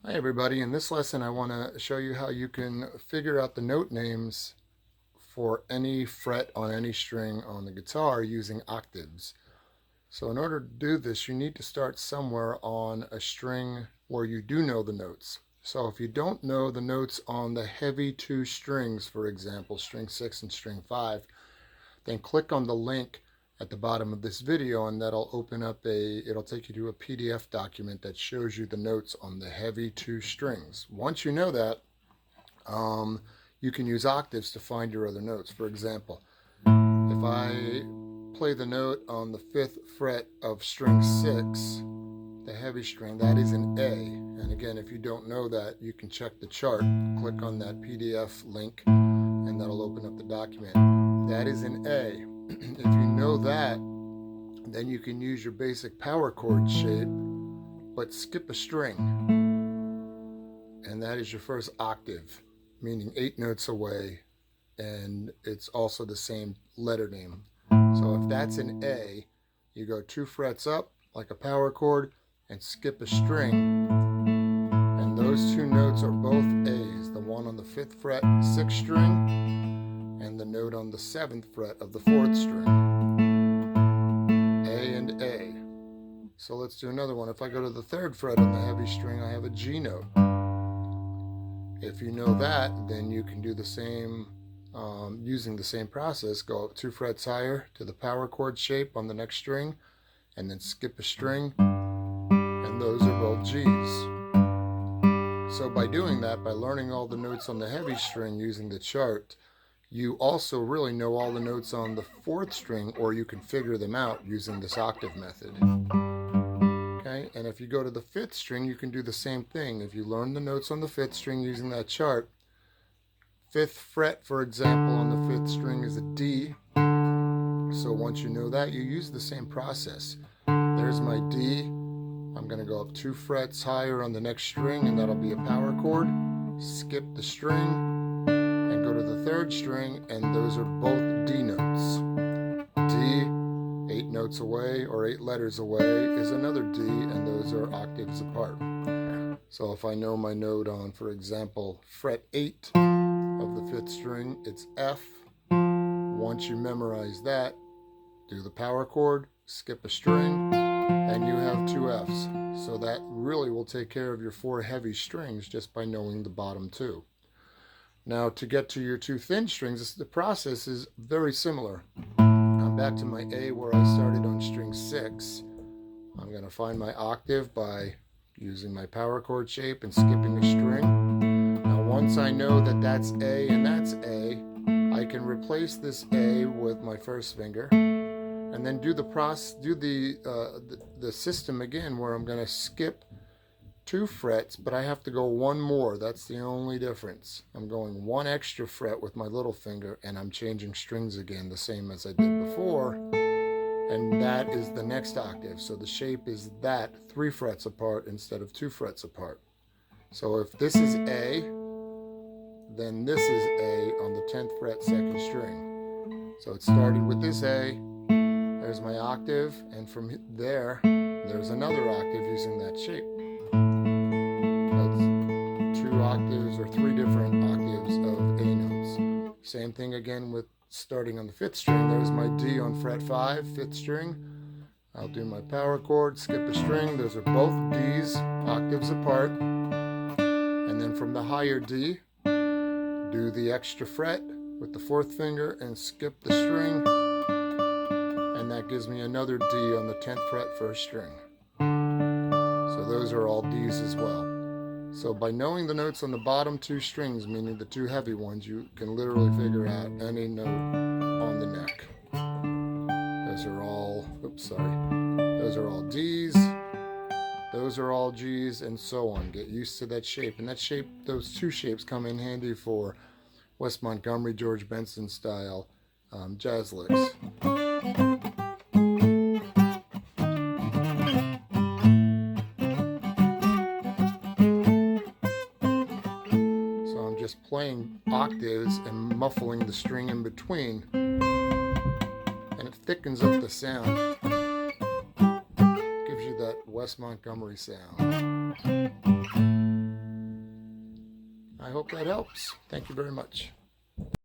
Hi everybody, in this lesson I want to show you how you can figure out the note names for any fret on any string on the guitar using octaves. So in order to do this, you need to start somewhere on a string where you do know the notes. So if you don't know the notes on the heavy two strings, for example, string 6 and string 5, then click on the link at the bottom of this video and that'll open up it'll take you to a PDF document that shows you the notes on the heavy two strings. Once you know that, you can use octaves to find your other notes. For example, if I play the note on the 5th fret of string 6, the heavy string, that is an A. And again, if you don't know that, you can check the chart, click on that PDF link, and that'll open up the document. That is an A. If you know that, then you can use your basic power chord shape, but skip a string. And that is your first octave, meaning 8 notes away, and it's also the same letter name. So if that's an A, you go 2 frets up, like a power chord, and skip a string. And those 2 notes are both A's, the one on the 5th fret, 6th string, and the note on the 7th fret of the 4th string. A and A. So let's do another one. If I go to the 3rd fret on the heavy string, I have a G note. If you know that, then you can do the same, using the same process. Go up 2 frets higher to the power chord shape on the next string, and then skip a string, and those are both G's. So by doing that, by learning all the notes on the heavy string using the chart, you also really know all the notes on the 4th string, or you can figure them out using this octave method. Okay, and if you go to the 5th string, you can do the same thing. If you learn the notes on the 5th string using that chart, 5th fret, for example, on the 5th string is a D. So once you know that, you use the same process. There's my D. I'm going to go up 2 frets higher on the next string, and that'll be a power chord. Skip the string, and go to the 3rd string, and those are both D notes. D, 8 notes away, or 8 letters away, is another D, and those are octaves apart. So if I know my note on, for example, fret 8 of the 5th string, it's F. Once you memorize that, do the power chord, skip a string, and you have 2 F's. So that really will take care of your 4 heavy strings just by knowing the bottom 2. Now to get to your 2 thin strings, the process is very similar. I'm back to my A where I started on string 6. I'm going to find my octave by using my power chord shape and skipping a string. Now once I know that that's A and that's A, I can replace this A with my first finger, and then do the system again where I'm going to skip 2 frets, but I have to go 1 more. That's the only difference. I'm going 1 extra fret with my little finger, and I'm changing strings again, the same as I did before, and that is the next octave. So the shape is that 3 frets apart instead of 2 frets apart. So if this is A, then this is A on the 10th fret, 2nd string. So it started with this A, there's my octave, and from there, there's another octave using that shape. That's 2 octaves or 3 different octaves of A notes. Same thing again with starting on the 5th string. There's my D on fret 5, 5th string. I'll do my power chord, skip a string. Those are both D's, octaves apart. And then from the higher D, do the extra fret with the 4th finger and skip the string. And that gives me another D on the 10th fret, 1st string. So those are all D's as well. So by knowing the notes on the bottom 2 strings, meaning the 2 heavy ones, you can literally figure out any note on the neck. Those are all, those are all D's, those are all G's, and so on. Get used to that shape. And that shape, those 2 shapes come in handy for West Montgomery, George Benson style jazz licks. Just playing octaves and muffling the string in between, and it thickens up the sound, gives you that West Montgomery sound. I hope that helps. Thank you very much.